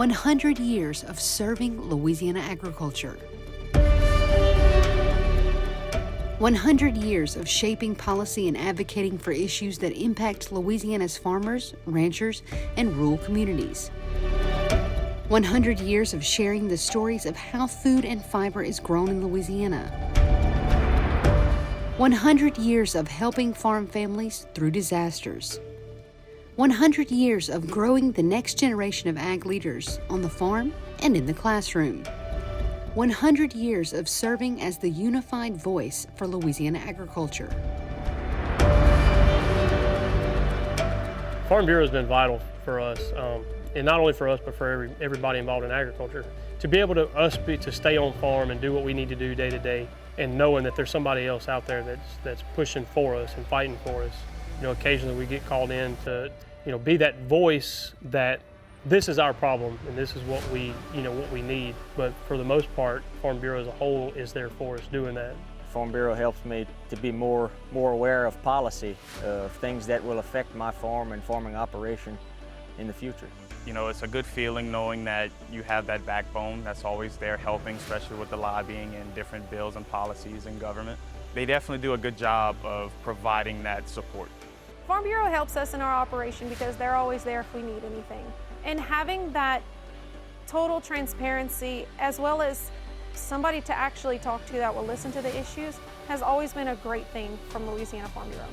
100 years of serving Louisiana agriculture. 100 years of shaping policy and advocating for issues that impact Louisiana's farmers, ranchers, and rural communities. 100 years of sharing the stories of how food and fiber is grown in Louisiana. 100 years of helping farm families through disasters. 100 years of growing the next generation of ag leaders on the farm and in the classroom. 100 years of serving as the unified voice for Louisiana agriculture. Farm Bureau has been vital for us, and not only for us, but for everybody involved in agriculture. To be able to stay on farm and do what we need to do day to day, and knowing that there's somebody else out there that's pushing for us and fighting for us. Occasionally we get called in to, be that voice that this is our problem and this is what we need. But for the most part, Farm Bureau as a whole is there for us doing that. Farm Bureau helps me to be more aware of policy, of things that will affect my farm and farming operation in the future. It's a good feeling knowing that you have that backbone that's always there helping, especially with the lobbying and different bills and policies in government. They definitely do a good job of providing that support. Farm Bureau helps us in our operation because they're always there if we need anything. And having that total transparency, as well as somebody to actually talk to that will listen to the issues, has always been a great thing from Louisiana Farm Bureau.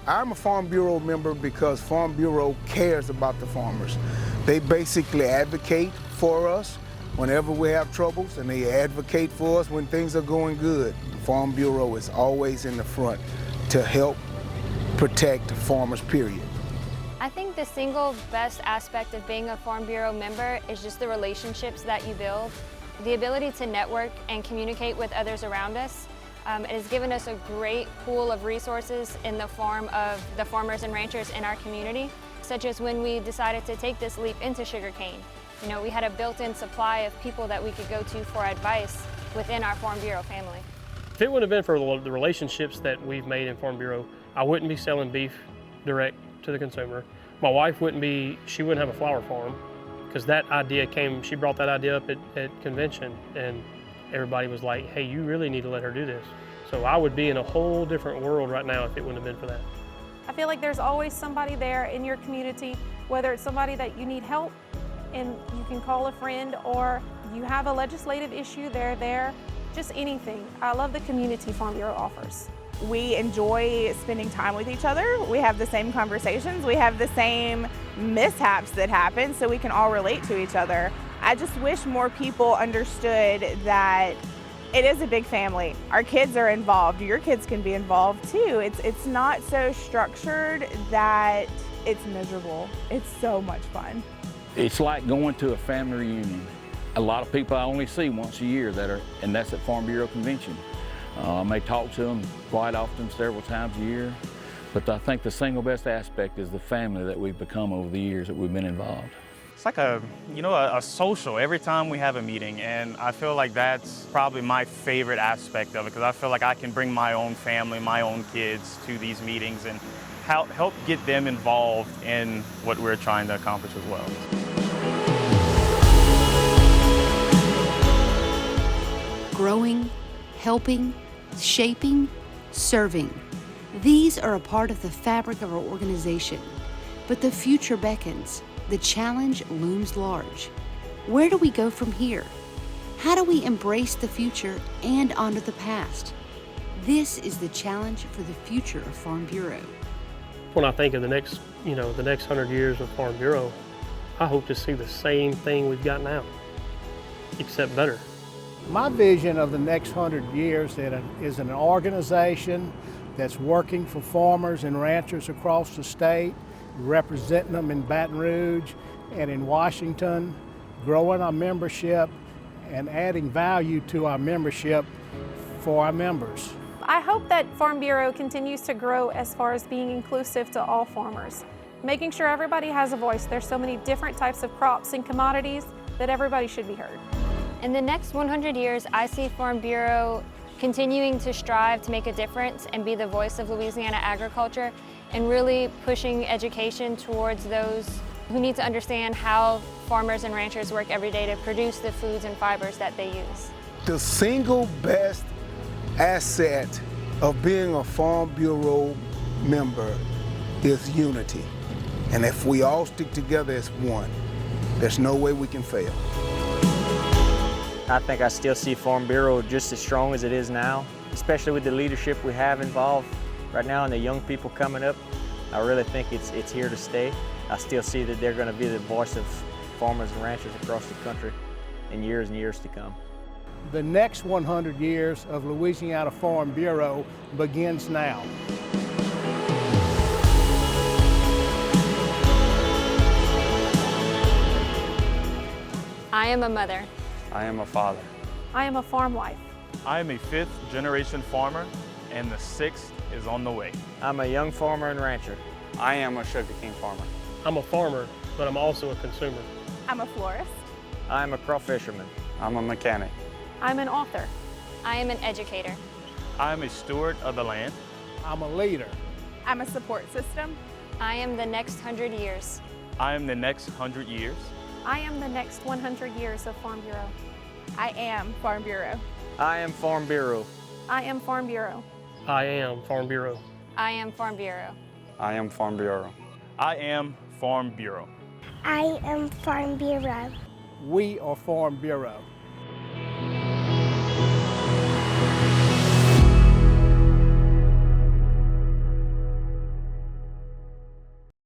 I'm a Farm Bureau member because Farm Bureau cares about the farmers. They basically advocate for us whenever we have troubles, and they advocate for us when things are going good. Farm Bureau is always in the front to help protect farmers, period. I think the single best aspect of being a Farm Bureau member is just the relationships that you build, the ability to network and communicate with others around us. It has given us a great pool of resources in the form of the farmers and ranchers in our community, such as when we decided to take this leap into sugarcane. We had a built-in supply of people that we could go to for advice within our Farm Bureau family. If it wouldn't have been for the relationships that we've made in Farm Bureau, I wouldn't be selling beef direct to the consumer. My wife she wouldn't have a flower farm, because that idea she brought that idea up at convention, and everybody was like, hey, you really need to let her do this. So I would be in a whole different world right now if it wouldn't have been for that. I feel like there's always somebody there in your community, whether it's somebody that you need help and you can call a friend, or you have a legislative issue, they're there, just anything. I love the community Farm Bureau offers. We enjoy spending time with each other. We have the same conversations. We have the same mishaps that happen, so we can all relate to each other. I just wish more people understood that it is a big family. Our kids are involved. Your kids can be involved too. It's not so structured that it's miserable. It's so much fun. It's like going to a family reunion. A lot of people I only see once a year and that's at Farm Bureau Convention. I may talk to them quite often, several times a year, but I think the single best aspect is the family that we've become over the years that we've been involved. It's like a social every time we have a meeting, and I feel like that's probably my favorite aspect of it, because I feel like I can bring my own family, my own kids to these meetings and help get them involved in what we're trying to accomplish as well. Growing, helping, shaping, serving. These are a part of the fabric of our organization. But the future beckons. The challenge looms large. Where do we go from here? How do we embrace the future and honor the past? This is the challenge for the future of Farm Bureau. When I think of the next 100 years of Farm Bureau, I hope to see the same thing we've got now, except better. My vision of the next 100 years is an organization that's working for farmers and ranchers across the state, representing them in Baton Rouge and in Washington, growing our membership and adding value to our membership for our members. I hope that Farm Bureau continues to grow as far as being inclusive to all farmers, making sure everybody has a voice. There's so many different types of crops and commodities that everybody should be heard. In the next 100 years, I see Farm Bureau continuing to strive to make a difference and be the voice of Louisiana agriculture, and really pushing education towards those who need to understand how farmers and ranchers work every day to produce the foods and fibers that they use. The single best asset of being a Farm Bureau member is unity. And if we all stick together as one, there's no way we can fail. I think I still see Farm Bureau just as strong as it is now, especially with the leadership we have involved right now and the young people coming up. I really think it's here to stay. I still see that they're going to be the voice of farmers and ranchers across the country in years and years to come. The next 100 years of Louisiana Farm Bureau begins now. I am a mother. I am a father. I am a farm wife. I am a 5th generation farmer, and the 6th is on the way. I'm a young farmer and rancher. I am a sugarcane farmer. I'm a farmer, but I'm also a consumer. I'm a florist. I'm a craw fisherman. I'm a mechanic. I'm an author. I am an educator. I am a steward of the land. I'm a leader. I'm a support system. I am the next 100 years. I am the next 100 years. I am the next 100 years of Farm Bureau. I am Farm Bureau. I am Farm Bureau. I am Farm Bureau. I am Farm Bureau. I am Farm Bureau. I am Farm Bureau. I am Farm Bureau. I am Farm Bureau. We are Farm Bureau.